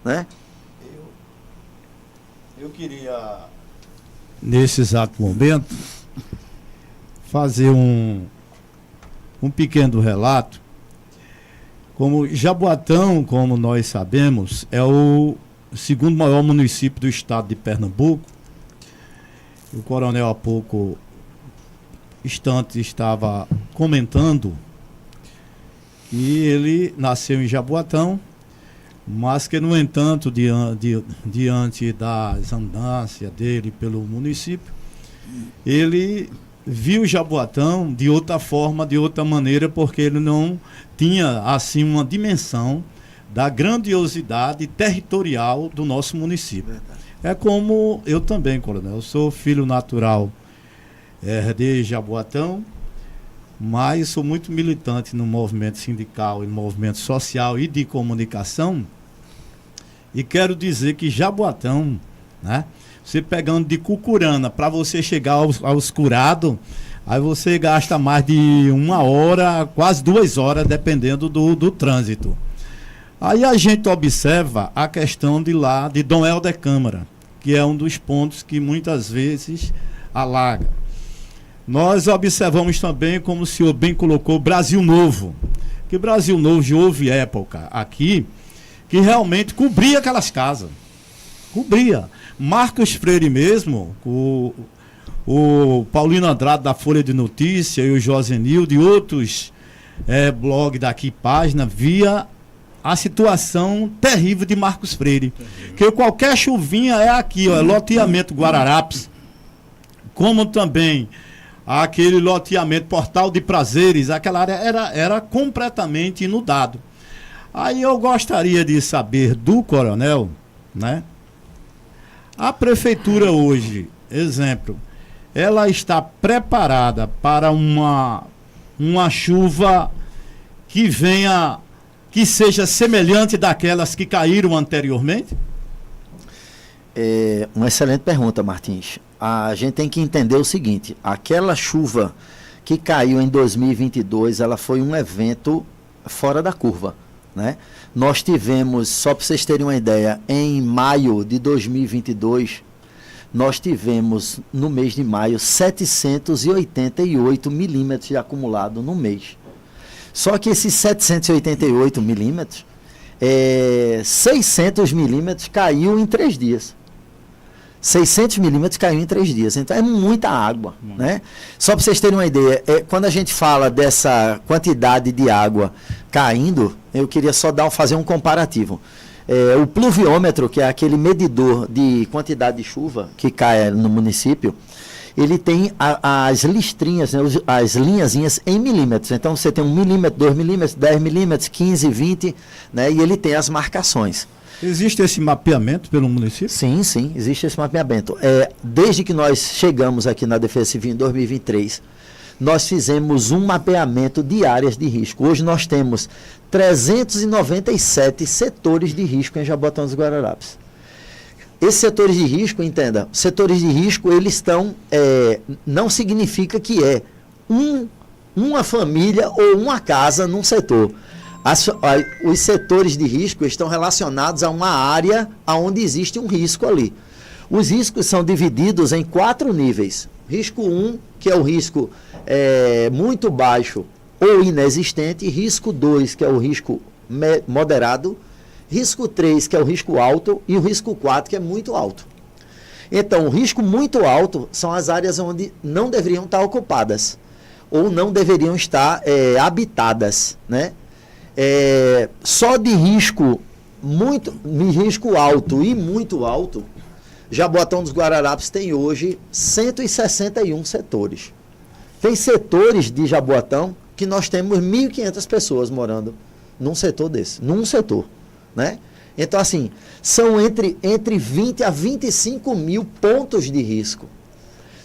né? Eu queria, nesse exato momento, fazer um pequeno relato. Como Jaboatão, como nós sabemos, é o segundo maior município do estado de Pernambuco. O coronel há pouco instante estava comentando que ele nasceu em Jaboatão, mas que, no entanto, diante das andanças dele pelo município, ele viu Jaboatão de outra forma, de outra maneira, porque ele não tinha assim uma dimensão da grandiosidade territorial do nosso município. Verdade. É como eu também, coronel, eu sou filho natural de Jaboatão, mas sou muito militante no movimento sindical e no movimento social e de comunicação, e quero dizer que Jaboatão, né, você pegando de Cucurana para você chegar aos Curados, aí você gasta mais de 1 hora, quase 2 horas, dependendo do trânsito. Aí a gente observa a questão de Dom Helder Câmara, que é um dos pontos que muitas vezes alaga. Nós observamos também, como o senhor bem colocou, Brasil Novo. Que Brasil Novo já houve época aqui que realmente cobria aquelas casas. Cobria. Marcos Freire mesmo, o Paulino Andrade da Folha de Notícia e o Josenil de outros blogs daqui, página, via a situação terrível de Marcos Freire. Que qualquer chuvinha é aqui, ó, loteamento Guararapes, como também aquele loteamento Portal de Prazeres, aquela área era completamente inundado. Aí eu gostaria de saber do coronel, né? A prefeitura hoje, exemplo, ela está preparada para uma chuva que venha, que seja semelhante daquelas que caíram anteriormente? É uma excelente pergunta, Martins. A gente tem que entender o seguinte: aquela chuva que caiu em 2022, ela foi um evento fora da curva, né? Nós tivemos, só para vocês terem uma ideia, em maio de 2022, nós tivemos, no mês de maio, 788 milímetros de acumulado no mês. Só que esses 788 milímetros, 600 milímetros caiu em 3 dias. 600 milímetros caiu em 3 dias. Então é muita água, né? Só para vocês terem uma ideia, quando a gente fala dessa quantidade de água caindo, eu queria só fazer um comparativo. O pluviômetro, que é aquele medidor de quantidade de chuva que cai no município, ele tem as listrinhas, né, as linhazinhas em milímetros. Então você tem 1 milímetro, 2 milímetros, 10 milímetros, 15, 20, né, e ele tem as marcações. Existe esse mapeamento pelo município? Sim, sim, existe esse mapeamento. Desde que nós chegamos aqui na Defesa Civil em 2023, nós fizemos um mapeamento de áreas de risco. Hoje nós temos 397 setores de risco em Jaboatão dos Guararapes. Esses setores de risco, entenda, setores de risco, eles estão, não significa que uma família ou uma casa num setor. Os setores de risco estão relacionados a uma área onde existe um risco ali. Os riscos são divididos em 4 níveis. Risco 1, que é o risco muito baixo ou inexistente. Risco 2, que é o risco moderado. Risco 3, que é o risco alto. E o risco 4, que é muito alto. Então, o risco muito alto são as áreas onde não deveriam estar ocupadas ou não deveriam estar habitadas, né? Só de risco alto e muito alto, Jaboatão dos Guararapes tem hoje 161 setores. Tem setores de Jaboatão que nós temos 1.500 pessoas morando num setor desse, num setor, né? Então, assim, são entre 20 a 25 mil pontos de risco.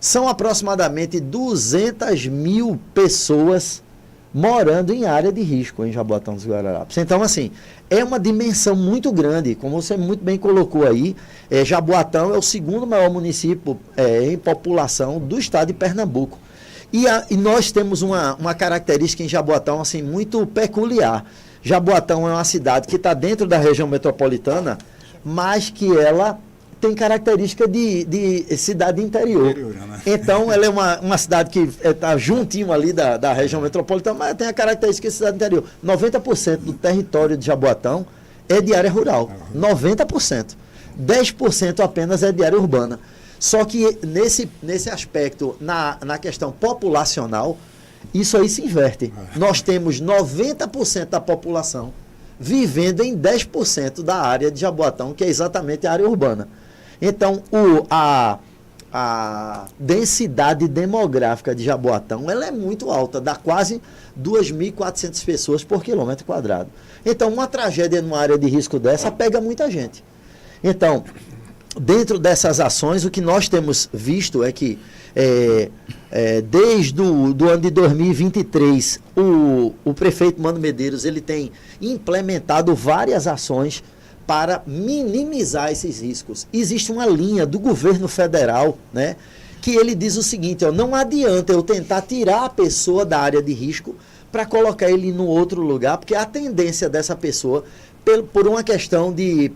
São aproximadamente 200 mil pessoas morando em área de risco em Jaboatão dos Guararapes. Então, assim, é uma dimensão muito grande, como você muito bem colocou aí. Jaboatão é o segundo maior município em população do estado de Pernambuco. E nós temos uma característica em Jaboatão, assim, muito peculiar. Jaboatão é uma cidade que está dentro da região metropolitana, mas que ela tem característica de cidade interior. Né? Então, ela é uma cidade que está juntinho ali da região metropolitana, mas tem a característica de cidade interior. 90% do território de Jaboatão é de área rural. 90%. 10% apenas é de área urbana. Só que nesse aspecto, na questão populacional, isso aí se inverte. Nós temos 90% da população vivendo em 10% da área de Jaboatão, que é exatamente a área urbana. Então, a densidade demográfica de Jaboatão ela é muito alta, dá quase 2.400 pessoas por quilômetro quadrado. Então, uma tragédia numa área de risco dessa pega muita gente. Então, dentro dessas ações, o que nós temos visto é que, desde o ano de 2023, o prefeito Mano Medeiros ele tem implementado várias ações para minimizar esses riscos. Existe uma linha do governo federal, né, que ele diz o seguinte, ó, não adianta eu tentar tirar a pessoa da área de risco para colocar ele no outro lugar, porque a tendência dessa pessoa, por uma questão de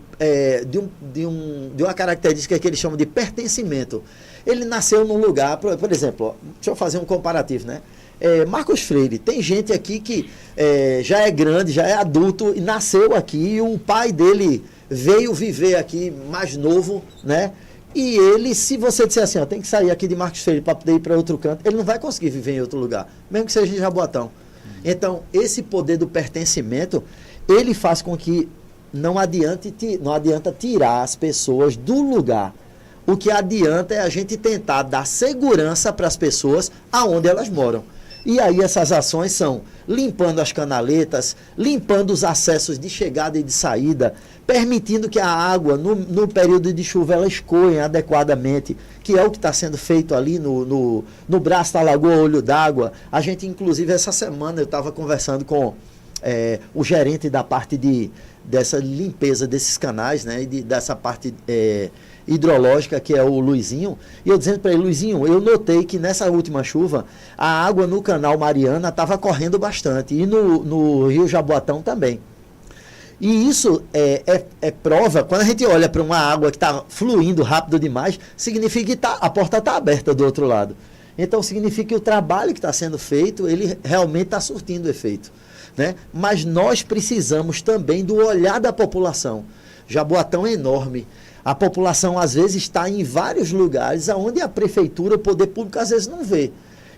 uma característica que eles chamam de pertencimento. Ele nasceu num lugar, por exemplo, ó, deixa eu fazer um comparativo, né? Marcos Freire, tem gente aqui que já é grande, já é adulto, e nasceu aqui, e o pai dele veio viver aqui mais novo, né? E ele, se você disser assim, ó, tem que sair aqui de Marcos Freire para poder ir para outro canto, ele não vai conseguir viver em outro lugar, mesmo que seja em Jaboatão. Então, esse poder do pertencimento, ele faz com que não adianta tirar as pessoas do lugar. O que adianta é a gente tentar dar segurança para as pessoas aonde elas moram. E aí essas ações são limpando as canaletas, limpando os acessos de chegada e de saída, permitindo que a água, no período de chuva, ela escoe adequadamente, que é o que está sendo feito ali no braço da Lagoa Olho d'Água. A gente, inclusive, essa semana eu estava conversando com o gerente da parte dessa limpeza desses canais, né, e dessa parte hidrológica, que é o Luizinho, e eu dizendo para ele, Luizinho, eu notei que nessa última chuva, a água no canal Mariana estava correndo bastante, e no Rio Jaboatão também. E isso é prova, quando a gente olha para uma água que está fluindo rápido demais, significa que a porta está aberta do outro lado. Então, significa que o trabalho que está sendo feito, ele realmente está surtindo efeito. Né? Mas nós precisamos também do olhar da população. Jaboatão é enorme. A população, às vezes, está em vários lugares onde a prefeitura, o poder público, às vezes, não vê.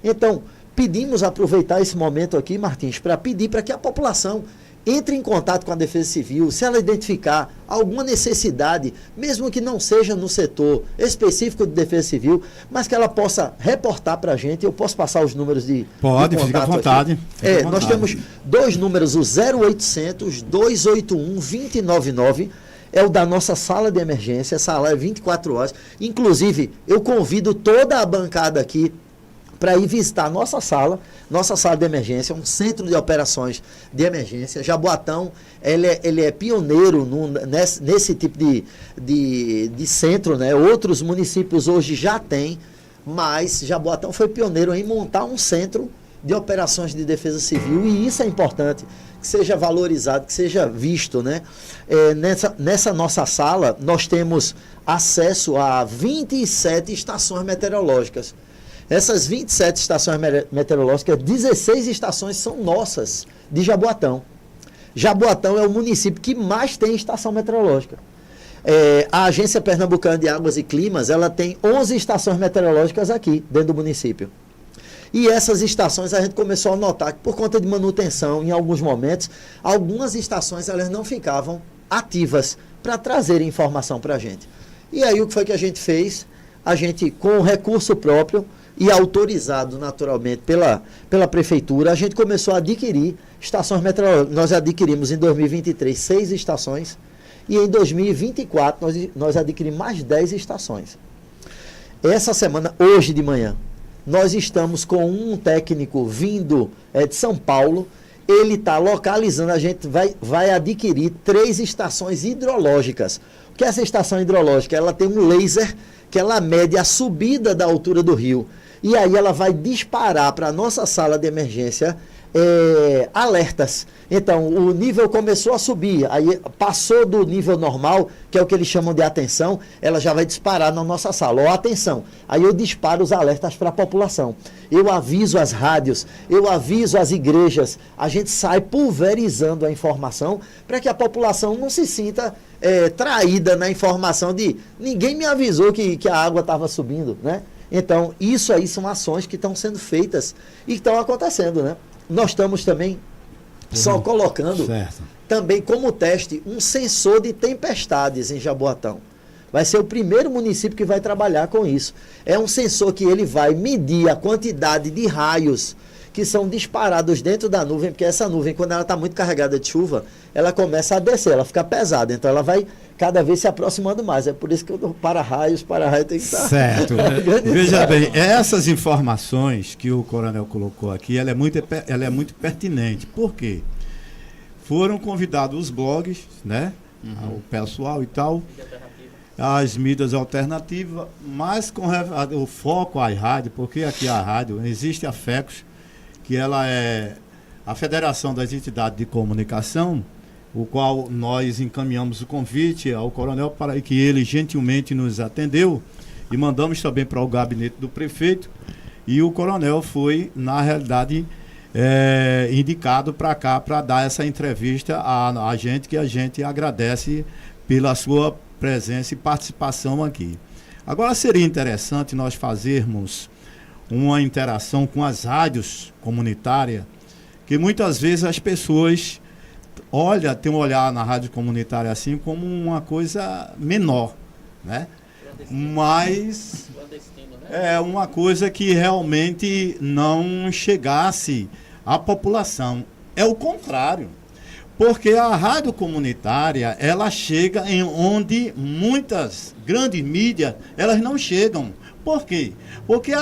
Então, pedimos aproveitar esse momento aqui, Martins, para pedir para que a população entre em contato com a Defesa Civil, se ela identificar alguma necessidade, mesmo que não seja no setor específico de Defesa Civil, mas que ela possa reportar para a gente. Eu posso passar os números de Pode, fica à vontade. Nós temos dois números, o 0800 281 299, é o da nossa sala de emergência, essa sala é 24 horas. Inclusive, eu convido toda a bancada aqui para ir visitar a nossa sala de emergência, um centro de operações de emergência. Jaboatão, ele é pioneiro nesse tipo de centro, né? Outros municípios hoje já têm, mas Jaboatão foi pioneiro em montar um centro de operações de defesa civil, e isso é importante, que seja valorizado, que seja visto, né? Nessa nossa sala, nós temos acesso a 27 estações meteorológicas. Essas 27 estações meteorológicas, 16 estações são nossas, de Jaboatão. Jaboatão é o município que mais tem estação meteorológica. A Agência Pernambucana de Águas e Climas, ela tem 11 estações meteorológicas aqui, dentro do município. E essas estações a gente começou a notar que, por conta de manutenção, em alguns momentos, algumas estações elas não ficavam ativas para trazerem informação para a gente. E aí o que foi que a gente fez? A gente, com recurso próprio e autorizado naturalmente pela prefeitura, a gente começou a adquirir estações meteorológicas. Nós adquirimos em 2023 6 estações e em 2024 nós adquirimos mais 10 estações. Essa semana, hoje de manhã, nós estamos com um técnico vindo de São Paulo. Ele está localizando, a gente vai adquirir 3 estações hidrológicas. O que é essa estação hidrológica? Ela tem um laser que ela mede a subida da altura do rio. E aí ela vai disparar para a nossa sala de emergência alertas. Então, o nível começou a subir, aí passou do nível normal, que é o que eles chamam de atenção, ela já vai disparar na nossa sala. Ó, atenção. Aí eu disparo os alertas para a população. Eu aviso as rádios, eu aviso as igrejas, a gente sai pulverizando a informação para que a população não se sinta traída na informação de ninguém me avisou que a água estava subindo, né? Então, isso aí são ações que estão sendo feitas e estão acontecendo, né? Nós estamos também só colocando também como teste um sensor de tempestades em Jaboatão. Vai ser o primeiro município que vai trabalhar com isso. É um sensor que ele vai medir a quantidade de raios que são disparados dentro da nuvem, porque essa nuvem, quando ela está muito carregada de chuva, ela começa a descer, ela fica pesada, então ela vai cada vez se aproximando mais. É por isso que eu dou para-raios tem que estar... Certo. Veja bem, essas informações que o coronel colocou aqui, ela é muito pertinente. Por quê? Foram convidados os blogs, né? O pessoal e tal, as mídias alternativas, mas com o foco à rádio, porque aqui a rádio, existe a FECOS, que ela é a Federação das Entidades de Comunicação, o qual nós encaminhamos o convite ao coronel para que ele gentilmente nos atendeu e mandamos também para o gabinete do prefeito, e o coronel foi, na realidade, indicado para cá para dar essa entrevista a gente, que a gente agradece pela sua presença e participação aqui. Agora seria interessante nós fazermos uma interação com as rádios comunitárias, que muitas vezes as pessoas têm um olhar na rádio comunitária assim como uma coisa menor, né? Mas é uma coisa que realmente não chegasse à população. É o contrário. Porque a rádio comunitária, ela chega em onde muitas grandes mídias, elas não chegam. Por quê? Porque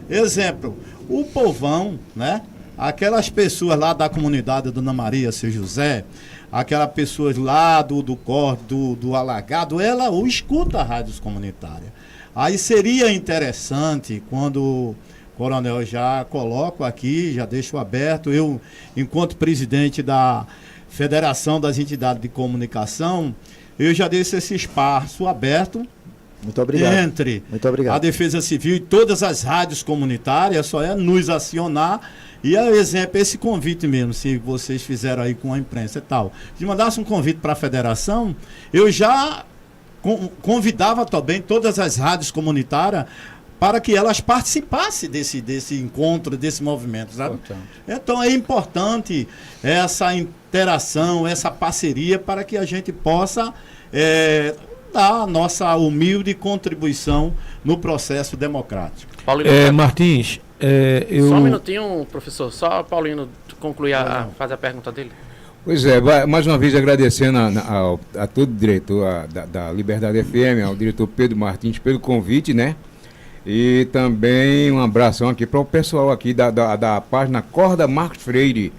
exemplo, o povão, né? Aquelas pessoas lá da comunidade Dona Maria, Seu José, aquelas pessoas lá do Corte, do Alagado, ela escuta a rádio comunitária. Aí seria interessante, quando o coronel já coloco aqui, já deixo aberto, eu, enquanto presidente da Federação das Entidades de Comunicação, eu já deixo esse espaço aberto. Muito obrigado. Entre Muito obrigado. A Defesa Civil e todas as rádios comunitárias, só é nos acionar. E, a exemplo, esse convite mesmo, se vocês fizeram aí com a imprensa e tal, se mandasse um convite para a federação, eu já convidava também todas as rádios comunitárias para que elas participassem desse encontro, desse movimento, sabe? Então é importante essa interação, essa parceria, para que a gente possa dar a nossa humilde contribuição no processo democrático. Martins, Só um minutinho, professor, só Paulino concluir fazer a pergunta dele. Pois é, mais uma vez agradecendo a todo o diretor da Liberdade FM, ao diretor Pedro Martins, pelo convite, né? E também um abração aqui para o pessoal aqui da página Corda Marcos Freire,